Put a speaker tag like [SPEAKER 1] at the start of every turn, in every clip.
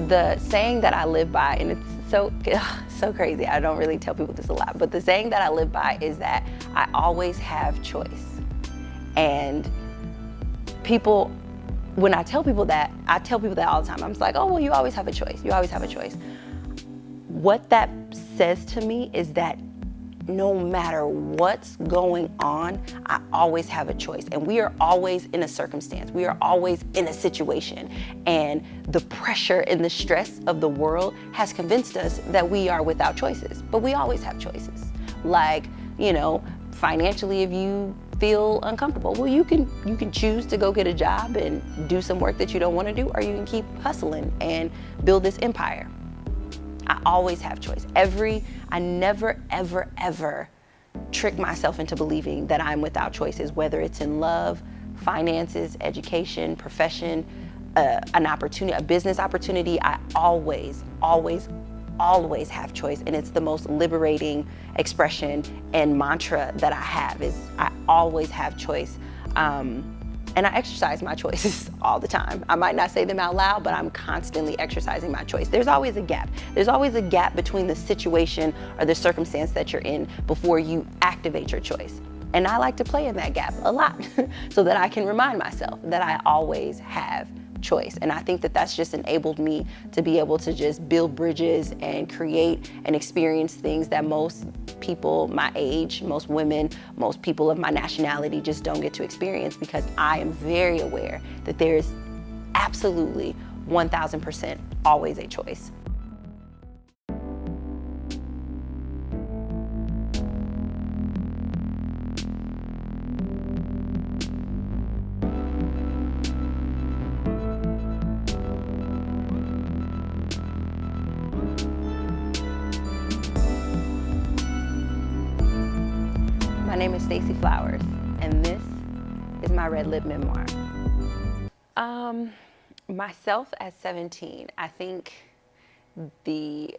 [SPEAKER 1] The saying that I live by, and it's so crazy, I don't really tell people this a lot, but the saying that I live by is that I always have choice. And people, when I tell people that, I tell people that all the time. I'm just like, oh, well, you always have a choice. You always have a choice. What that says to me is that no matter what's going on, I always have a choice. And we are always in a circumstance. We are always in a situation. And the pressure and the stress of the world has convinced us that we are without choices. But we always have choices. Like, financially, if you feel uncomfortable, well, you can choose to go get a job and do some work that you don't want to do, or you can keep hustling and build this empire. I always have choice. I never, ever, ever trick myself into believing that I'm without choices, whether it's in love, finances, education, profession, an opportunity, a business opportunity. I always, always, always have choice. And it's the most liberating expression and mantra that I have is I always have choice. And I exercise my choices all the time. I might not say them out loud, but I'm constantly exercising my choice. There's always a gap. There's always a gap between the situation or the circumstance that you're in before you activate your choice. And I like to play in that gap a lot so that I can remind myself that I always have choice. And I think that that's just enabled me to be able to just build bridges and create and experience things that most people my age, most women, most people of my nationality just don't get to experience, because I am very aware that there is absolutely 1000% always a choice. My name is Stacey Flowers, and this is my Red Lip memoir. Myself at 17, I think the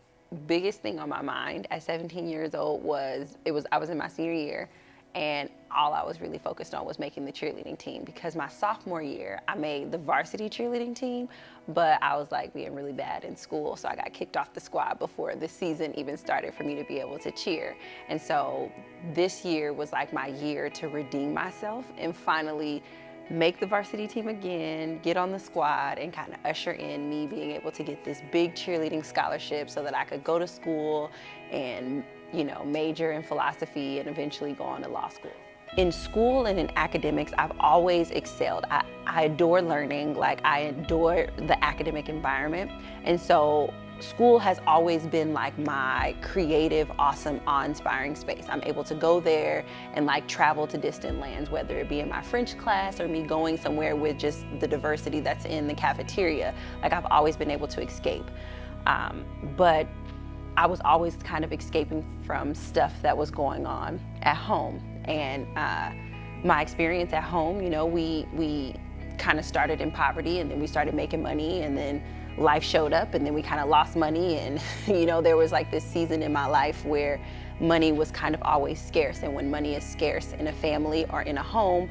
[SPEAKER 1] biggest thing on my mind at 17 years old I was in my senior year, and all I was really focused on was making the cheerleading team, because my sophomore year I made the varsity cheerleading team, but I was like being really bad in school, so I got kicked off the squad before the season even started for me to be able to cheer. And so this year was like my year to redeem myself and finally make the varsity team again, get on the squad, and kind of usher in me being able to get this big cheerleading scholarship so that I could go to school and, major in philosophy and eventually go on to law school. In school and in academics, I've always excelled. I adore learning, I adore the academic environment. And so school has always been like my creative, awesome, awe-inspiring space. I'm able to go there and travel to distant lands, whether it be in my French class or me going somewhere with just the diversity that's in the cafeteria. I've always been able to escape. But I was always kind of escaping from stuff that was going on at home. And my experience at home, we kind of started in poverty, and then we started making money, and then life showed up, and then we kind of lost money. And there was this season in my life where money was kind of always scarce. And when money is scarce in a family or in a home,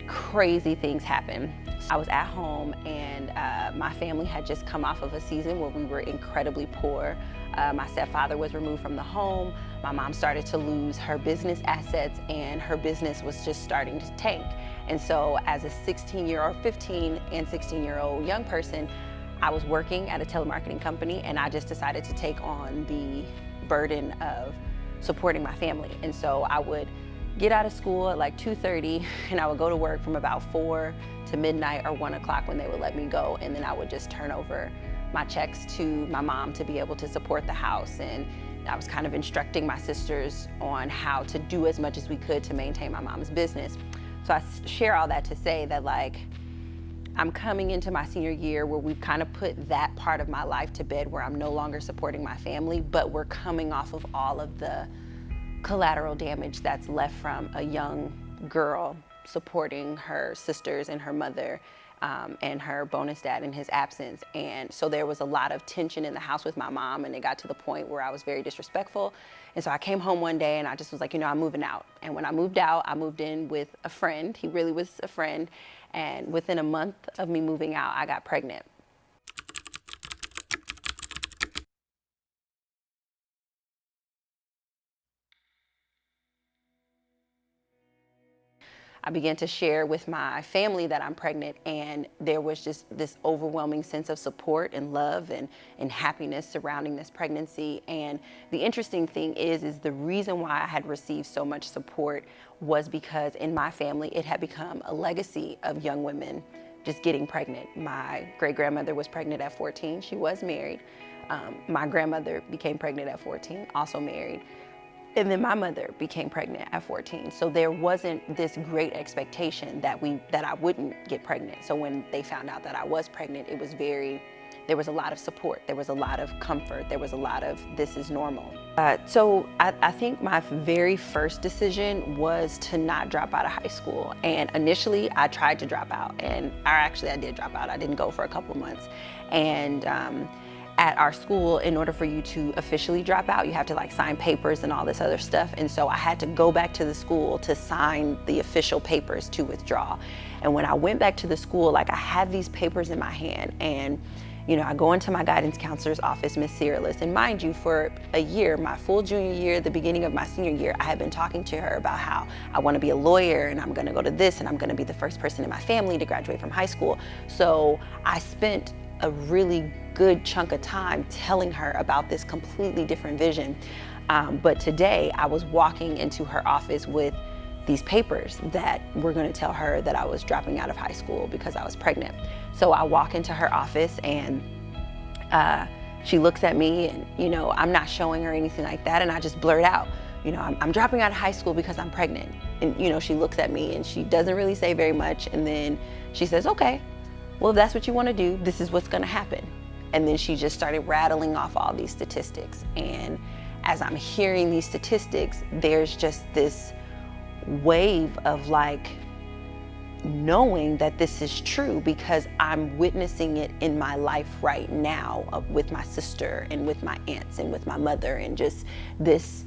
[SPEAKER 1] crazy things happen. I was at home, and my family had just come off of a season where we were incredibly poor. My stepfather was removed from the home. My mom started to lose her business assets, and her business was just starting to tank. And so as a 15 and 16-year-old young person, I was working at a telemarketing company, and I just decided to take on the burden of supporting my family. And so I would get out of school at 2:30, and I would go to work from about 4 to midnight or 1 o'clock when they would let me go. And then I would just turn over my checks to my mom to be able to support the house. And I was kind of instructing my sisters on how to do as much as we could to maintain my mom's business. So I share all that to say that I'm coming into my senior year where we've kind of put that part of my life to bed, where I'm no longer supporting my family, but we're coming off of all of the collateral damage that's left from a young girl supporting her sisters and her mother and her bonus dad in his absence. And so there was a lot of tension in the house with my mom, and it got to the point where I was very disrespectful. And so I came home one day and I just was like, I'm moving out. And when I moved out, I moved in with a friend. He really was a friend. And within a month of me moving out, I got pregnant. I began to share with my family that I'm pregnant, and there was just this overwhelming sense of support and love and happiness surrounding this pregnancy. And the interesting thing is the reason why I had received so much support was because in my family, it had become a legacy of young women just getting pregnant. My great-grandmother was pregnant at 14. She was married. My grandmother became pregnant at 14, also married. And then my mother became pregnant at 14. So there wasn't this great expectation that I wouldn't get pregnant. So when they found out that I was pregnant, there was a lot of support. There was a lot of comfort. There was a lot of, this is normal. So I think my very first decision was to not drop out of high school. And initially I tried to drop out, and I did drop out. I didn't go for a couple months. And at our school, in order for you to officially drop out, you have to like sign papers and all this other stuff. And so I had to go back to the school to sign the official papers to withdraw. And when I went back to the school, like I had these papers in my hand, and I go into my guidance counselor's office, Miss Cyrillus, and mind you, for a year, my full junior year, the beginning of my senior year, I had been talking to her about how I want to be a lawyer, and I'm going to go to this, and I'm going to be the first person in my family to graduate from high school. So I spent a really good chunk of time telling her about this completely different vision. But today I was walking into her office with these papers that were going to tell her that I was dropping out of high school because I was pregnant. So I walk into her office, and she looks at me, and I'm not showing her anything like that, and I just blurt out, I'm dropping out of high school because I'm pregnant. And she looks at me, and she doesn't really say very much, and then she says, okay, well, if that's what you want to do, this is what's going to happen. And then she just started rattling off all these statistics. And as I'm hearing these statistics, there's just this wave of like knowing that this is true, because I'm witnessing it in my life right now with my sister and with my aunts and with my mother, and just this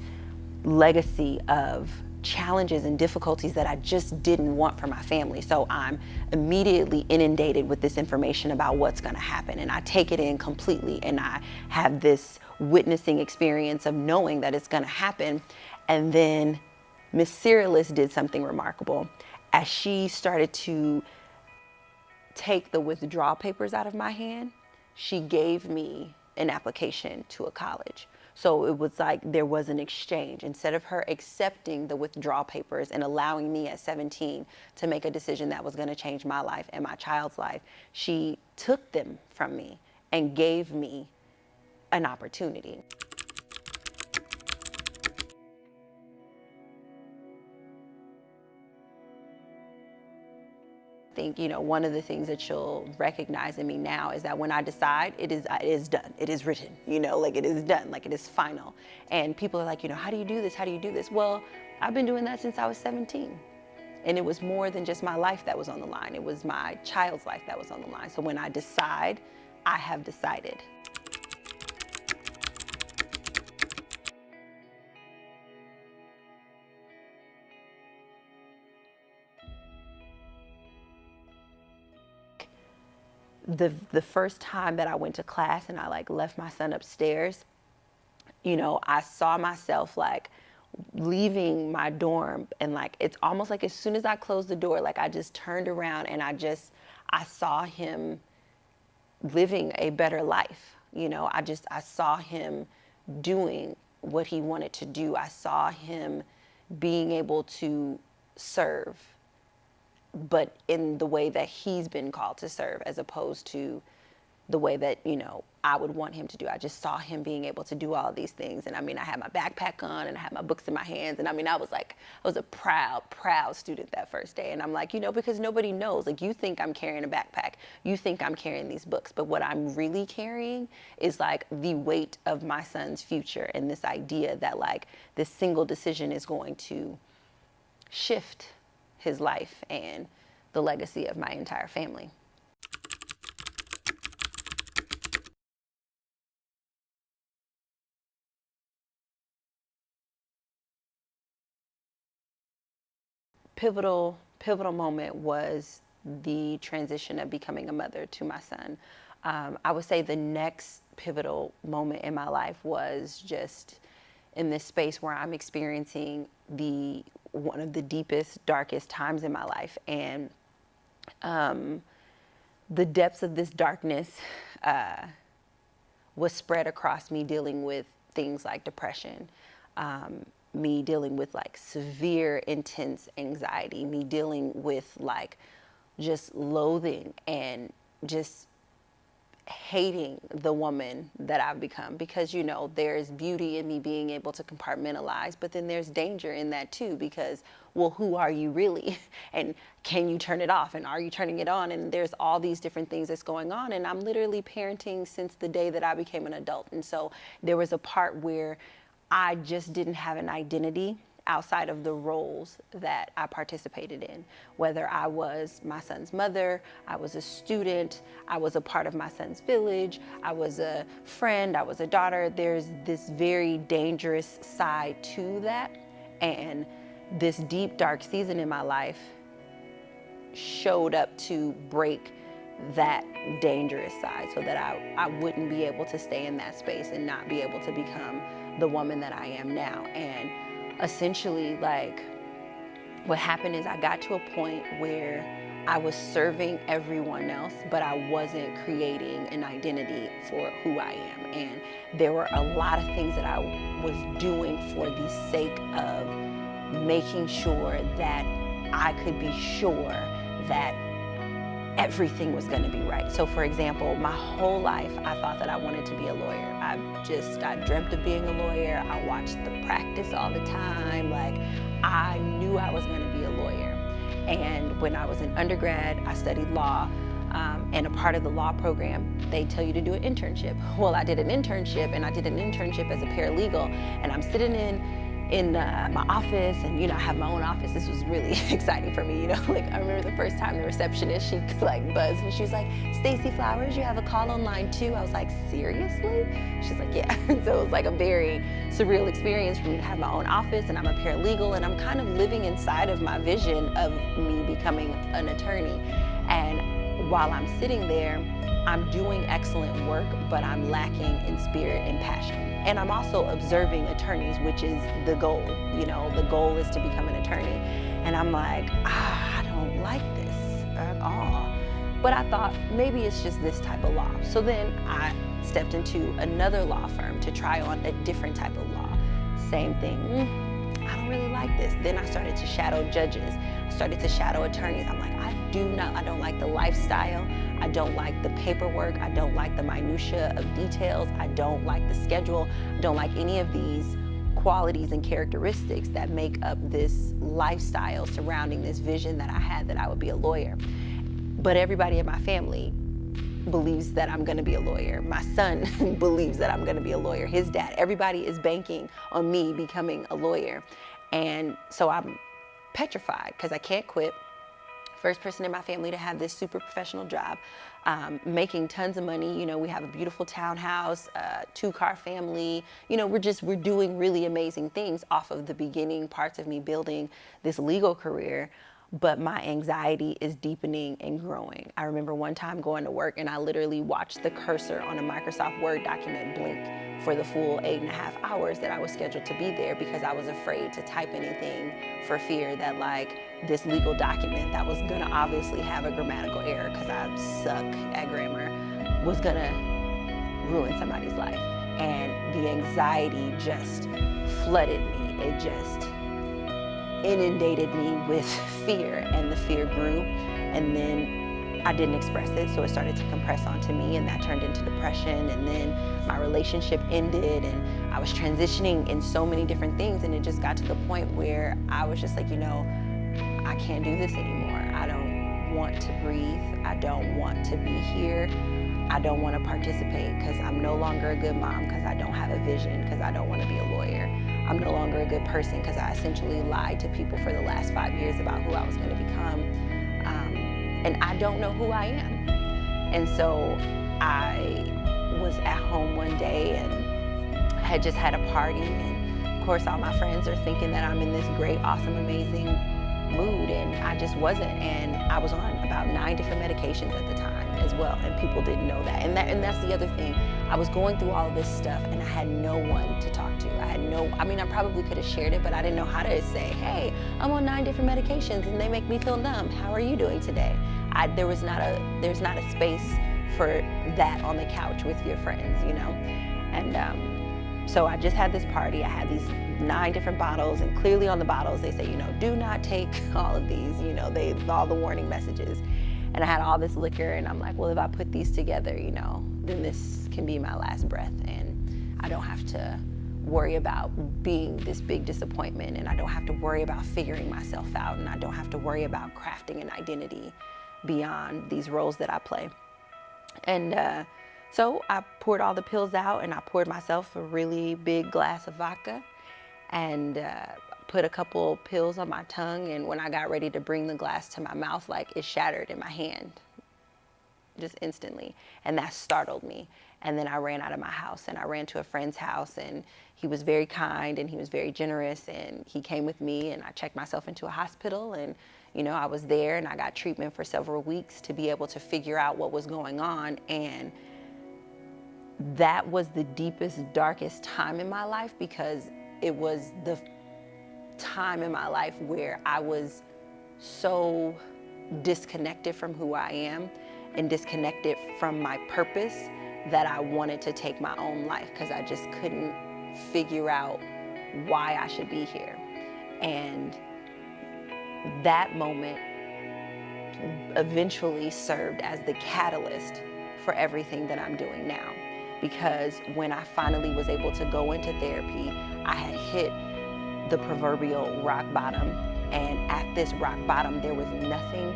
[SPEAKER 1] legacy of challenges and difficulties that I just didn't want for my family. So I'm immediately inundated with this information about what's going to happen, and I take it in completely, and I have this witnessing experience of knowing that it's going to happen. And then Miss Cyrillus did something remarkable. As she started to take the withdrawal papers out of my hand, she gave me an application to a college. So it was like there was an exchange. Instead of her accepting the withdrawal papers and allowing me at 17 to make a decision that was going to change my life and my child's life, she took them from me and gave me an opportunity. I think, one of the things that you'll recognize in me now is that when I decide, it is done. It is written, like it is done, like it is final. And people are like, how do you do this? How do you do this? Well, I've been doing that since I was 17. And it was more than just my life that was on the line. It was my child's life that was on the line. So when I decide, I have decided. The first time that I went to class and I like left my son upstairs, I saw myself like leaving my dorm, and like it's almost like as soon as I closed the door, like I just turned around and I saw him living a better life. I saw him doing what he wanted to do. I saw him being able to serve, but in the way that he's been called to serve, as opposed to the way that, I would want him to do. I just saw him being able to do all of these things. And I had my backpack on, and I had my books in my hands. And I was a proud student that first day. And I'm like, because nobody knows, like, you think I'm carrying a backpack, you think I'm carrying these books, but what I'm really carrying is like the weight of my son's future, and this idea that like this single decision is going to shift his life and the legacy of my entire family. Pivotal moment was the transition of becoming a mother to my son. I would say the next pivotal moment in my life was just in this space where I'm experiencing one of the deepest, darkest times in my life. And the depths of this darkness was spread across me dealing with things like depression, me dealing with like severe, intense anxiety, me dealing with like just loathing and just hating the woman that I've become, because, you know, there's beauty in me being able to compartmentalize, but then there's danger in that too, because, well, who are you really? And can you turn it off? And are you turning it on? And there's all these different things that's going on. And I'm literally parenting since the day that I became an adult. And so there was a part where I just didn't have an identity outside of the roles that I participated in, whether I was my son's mother, I was a student, I was a part of my son's village, I was a friend, I was a daughter. There's this very dangerous side to that. And this deep, dark season in my life showed up to break that dangerous side so that I wouldn't be able to stay in that space and not be able to become the woman that I am now. And essentially, like, what happened is I got to a point where I was serving everyone else, but I wasn't creating an identity for who I am. And there were a lot of things that I was doing for the sake of making sure that I could be sure that everything was going to be right. So for example, my whole life, I thought that I wanted to be a lawyer. I dreamt of being a lawyer. I watched the practice all the time. Like, I knew I was going to be a lawyer. And when I was in undergrad, I studied law. And a part of the law program, they tell you to do an internship. Well, I did an internship, and I did an internship as a paralegal. And I'm sitting in my office, and, you know, I have my own office. This was really exciting for me, you know. Like, I remember the first time the receptionist, she like buzzed and she was like, "Stacey Flowers, you have a call on line 2." I was like, "Seriously?" She's like, "Yeah." So it was like a very surreal experience for me to have my own office, and I'm a paralegal, and I'm kind of living inside of my vision of me becoming an attorney. And while I'm sitting there, I'm doing excellent work, but I'm lacking in spirit and passion. And I'm also observing attorneys, which is the goal. You know, the goal is to become an attorney. And I'm like, I don't like this at all. But I thought maybe it's just this type of law. So then I stepped into another law firm to try on a different type of law. Same thing. I don't really like this. Then I started to shadow judges. I started to shadow attorneys. I'm like, I don't like the lifestyle. I don't like the paperwork. I don't like the minutia of details. I don't like the schedule. I don't like any of these qualities and characteristics that make up this lifestyle surrounding this vision that I had that I would be a lawyer. But everybody in my family believes that I'm gonna be a lawyer. My son believes that I'm gonna be a lawyer. His dad, everybody is banking on me becoming a lawyer. And so I'm petrified because I can't quit. First person in my family to have this super professional job, making tons of money. You know, we have a beautiful townhouse, 2-car family. You know, we're doing really amazing things off of the beginning parts of me building this legal career. But my anxiety is deepening and growing. I remember one time going to work and I literally watched the cursor on a Microsoft Word document blink for the full 8.5 hours that I was scheduled to be there, because I was afraid to type anything for fear that, like, this legal document that was gonna obviously have a grammatical error, because I suck at grammar, was gonna ruin somebody's life. And the anxiety just flooded me. It just inundated me with fear, and the fear grew, and then I didn't express it, so it started to compress onto me, and that turned into depression. And then my relationship ended, and I was transitioning in so many different things, and it just got to the point where I was just like, you know, I can't do this anymore. I don't want to breathe. I don't want to be here. I don't want to participate, because I'm no longer a good mom, because I don't have a vision, because I don't want to be a lawyer. I'm no longer a good person, because I essentially lied to people for the last 5 years about who I was going to become. And I don't know who I am. And so I was at home one day and I had just had a party, and of course all my friends are thinking that I'm in this great, awesome, amazing mood, and I just wasn't. And I was on about 9 different medications at the time. as well, and people didn't know that. And that's the other thing. I was going through all of this stuff, and I had no one to talk to. I probably could have shared it, but I didn't know how to say, hey, I'm on 9 different medications, and they make me feel numb. How are you doing today? There's not a space for that on the couch with your friends, you know? And so I just had this party. I had these 9 different bottles, and clearly on the bottles they say, you know, do not take all of these, you know, all the warning messages. And I had all this liquor, and I'm like, well, if I put these together, you know, then this can be my last breath, and I don't have to worry about being this big disappointment, and I don't have to worry about figuring myself out, and I don't have to worry about crafting an identity beyond these roles that I play. And so I poured all the pills out, and I poured myself a really big glass of vodka, and put a couple pills on my tongue. And when I got ready to bring the glass to my mouth, like, it shattered in my hand just instantly, and that startled me. And then I ran out of my house, and I ran to a friend's house, and he was very kind, and he was very generous, and he came with me, and I checked myself into a hospital, and you know, I was there, and I got treatment for several weeks to be able to figure out what was going on. And that was the deepest, darkest time in my life, because it was the time in my life where I was so disconnected from who I am and disconnected from my purpose that I wanted to take my own life, because I just couldn't figure out why I should be here. And that moment eventually served as the catalyst for everything that I'm doing now. Because when I finally was able to go into therapy, I had hit the proverbial rock bottom. And at this rock bottom, there was nothing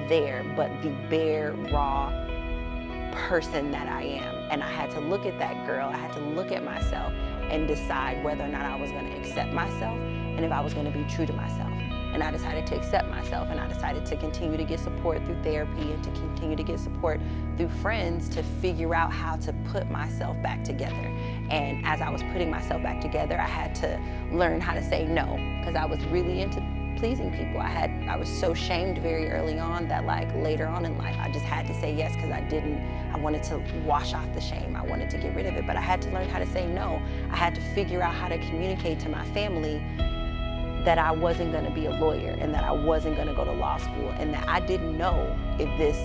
[SPEAKER 1] there but the bare, raw person that I am. And I had to look at that girl, I had to look at myself and decide whether or not I was going to accept myself and if I was going to be true to myself. And I decided to accept myself, and I decided to continue to get support through therapy and to continue to get support through friends to figure out how to put myself back together. And as I was putting myself back together, I had to learn how to say no, because I was really into pleasing people. I was so shamed very early on that, like, later on in life, I just had to say yes, because I wanted to wash off the shame. I wanted to get rid of it, but I had to learn how to say no. I had to figure out how to communicate to my family that I wasn't going to be a lawyer, and that I wasn't going to go to law school, and that I didn't know if this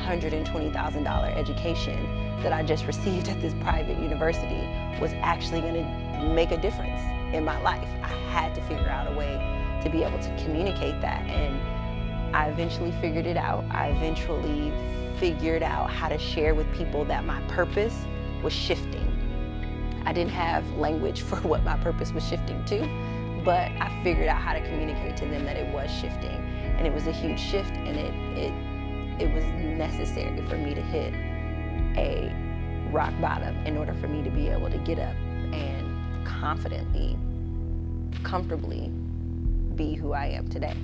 [SPEAKER 1] $120,000 education that I just received at this private university was actually going to make a difference in my life. I had to figure out a way to be able to communicate that, and I eventually figured it out. I eventually figured out how to share with people that my purpose was shifting. I didn't have language for what my purpose was shifting to, but I figured out how to communicate to them that it was shifting, and it was a huge shift, and it was necessary for me to hit a rock bottom in order for me to be able to get up and confidently, comfortably be who I am today.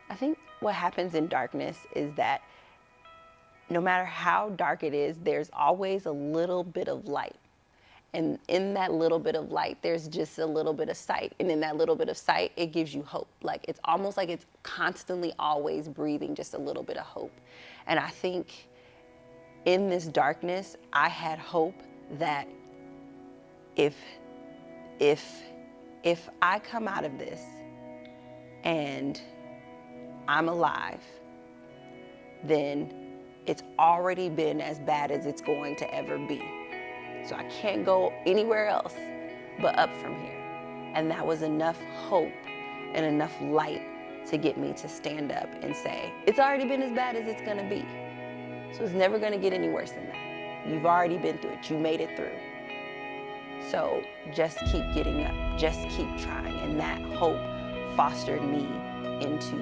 [SPEAKER 1] I think what happens in darkness is that no matter how dark it is, there's always a little bit of light. And in that little bit of light, there's just a little bit of sight. And in that little bit of sight, it gives you hope. Like, it's almost like it's constantly always breathing just a little bit of hope. And I think in this darkness, I had hope that if I come out of this and I'm alive, then it's already been as bad as it's going to ever be. So I can't go anywhere else but up from here. And that was enough hope and enough light to get me to stand up and say, it's already been as bad as it's gonna be. So it's never gonna get any worse than that. You've already been through it, you made it through. So just keep getting up, just keep trying. And that hope fostered me into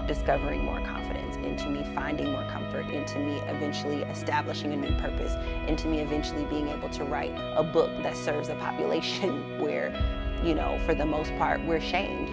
[SPEAKER 1] discovering more confidence, into me finding more comfort, into me eventually establishing a new purpose, into me eventually being able to write a book that serves a population where for the most part, we're shamed.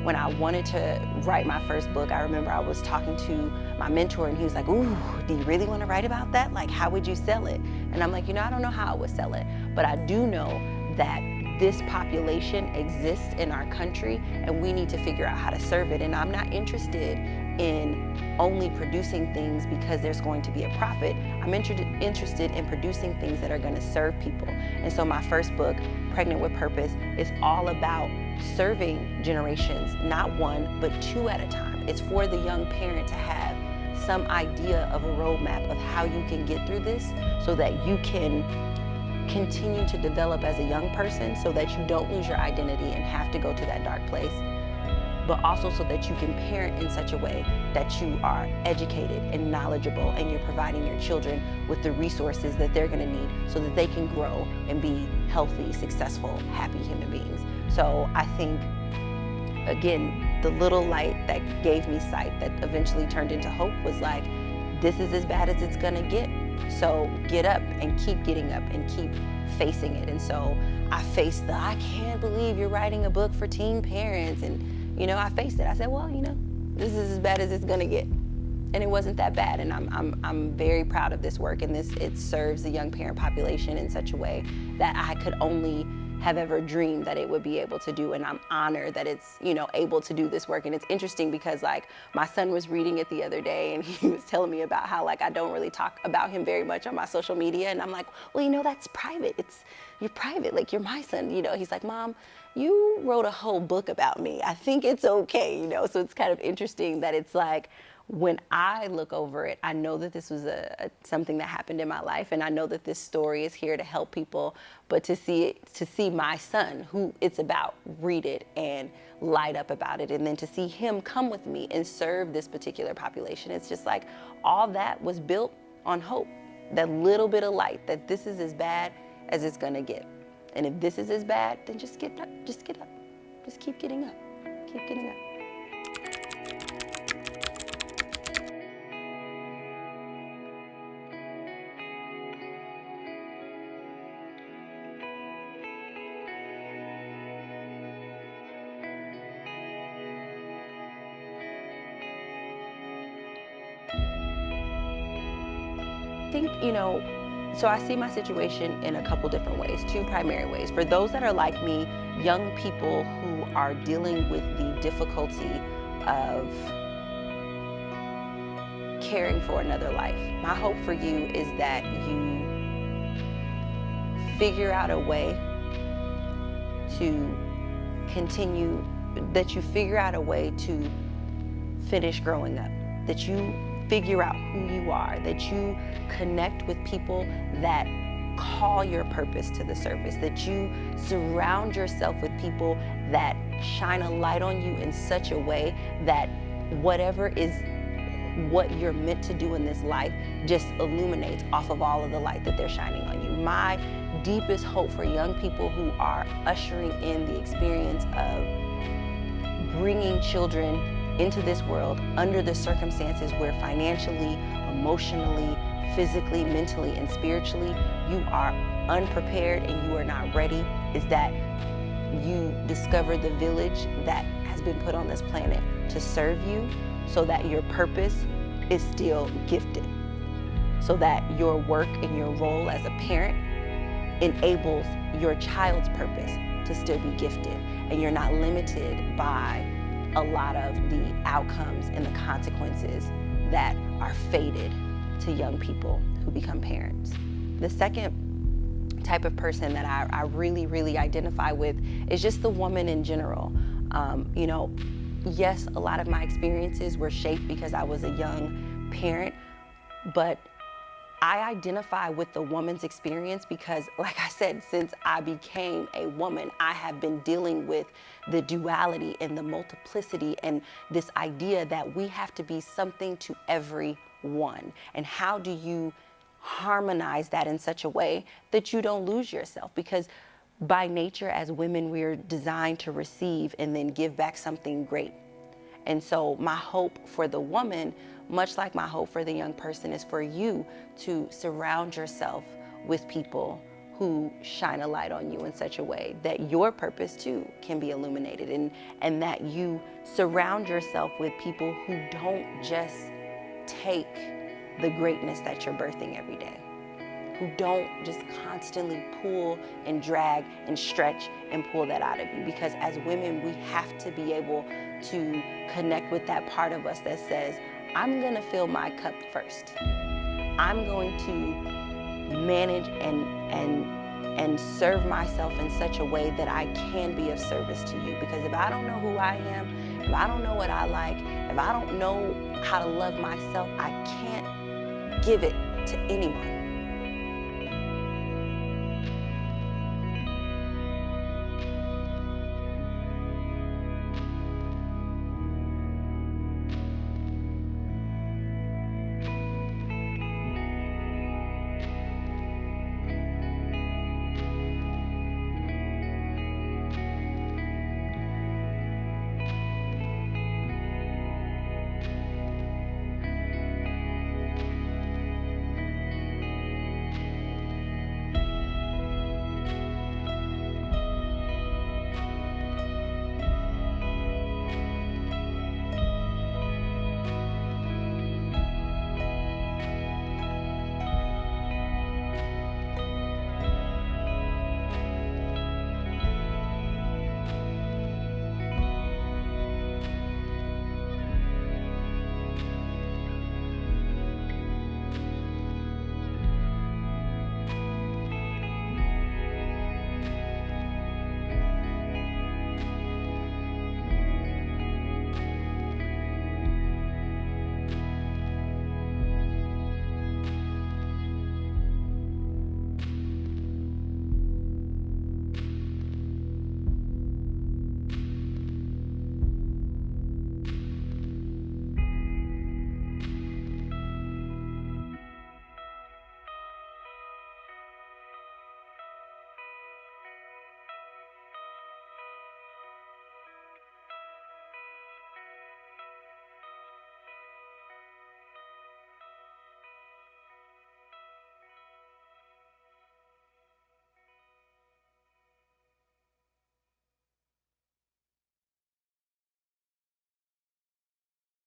[SPEAKER 1] When I wanted to write my first book, I remember I was talking to my mentor and he was like, ooh, do you really want to write about that? Like, how would you sell it? And I'm like, I don't know how I would sell it, but I do know that this population exists in our country and we need to figure out how to serve it. And I'm not interested in only producing things because there's going to be a profit. I'm interested in producing things that are going to serve people. And so my first book, Pregnant with Purpose, is all about serving generations, not one, but two at a time. It's for the young parent to have some idea of a roadmap of how you can get through this so that you can continue to develop as a young person, so that you don't lose your identity and have to go to that dark place, but also so that you can parent in such a way that you are educated and knowledgeable and you're providing your children with the resources that they're gonna need so that they can grow and be healthy, successful, happy human beings. So I think, again, the little light that gave me sight that eventually turned into hope was like, this is as bad as it's gonna get. So get up and keep getting up and keep facing it. And so I faced I can't believe you're writing a book for teen parents. And I faced it. I said, well, this is as bad as it's gonna get. And it wasn't that bad. And I'm very proud of this work. And it serves the young parent population in such a way that I could only have ever dreamed that it would be able to do. And I'm honored that it's, able to do this work. And it's interesting because my son was reading it the other day and he was telling me about how I don't really talk about him very much on my social media. And I'm like, well, that's private. You're private, you're my son. He's like, Mom, you wrote a whole book about me. I think it's okay, So it's kind of interesting that it's when I look over it, I know that this was something that happened in my life, and I know that this story is here to help people. But to see my son, who it's about, read it and light up about it, and then to see him come with me and serve this particular population, it's just all that was built on hope. That little bit of light that this is as bad as it's gonna get, and if this is as bad, then just get up, just get up, just keep getting up, keep getting up. I think, so I see my situation in a couple different ways, two primary ways. For those that are like me, young people who are dealing with the difficulty of caring for another life, my hope for you is that you figure out a way to continue, that you figure out a way to finish growing up, that you figure out who you are, that you connect with people that call your purpose to the surface, that you surround yourself with people that shine a light on you in such a way that whatever is what you're meant to do in this life just illuminates off of all of the light that they're shining on you. My deepest hope for young people who are ushering in the experience of bringing children into this world under the circumstances where financially, emotionally, physically, mentally, and spiritually you are unprepared and you are not ready, is that you discover the village that has been put on this planet to serve you, so that your purpose is still gifted, so that your work and your role as a parent enables your child's purpose to still be gifted, and you're not limited by a lot of the outcomes and the consequences that are fated to young people who become parents. The second type of person that I really, really identify with is just the woman in general. Yes, a lot of my experiences were shaped because I was a young parent, but I identify with the woman's experience because, like I said, since I became a woman, I have been dealing with the duality and the multiplicity and this idea that we have to be something to everyone. And how do you harmonize that in such a way that you don't lose yourself? Because by nature, as women, we're designed to receive and then give back something great. And so my hope for the woman, much like my hope for the young person, is for you to surround yourself with people who shine a light on you in such a way that your purpose too can be illuminated, and that you surround yourself with people who don't just take the greatness that you're birthing every day, who don't just constantly pull and drag and stretch and pull that out of you. Because as women, we have to be able to connect with that part of us that says, I'm gonna fill my cup first. I'm going to manage and serve myself in such a way that I can be of service to you. Because if I don't know who I am, if I don't know what I like, if I don't know how to love myself, I can't give it to anyone.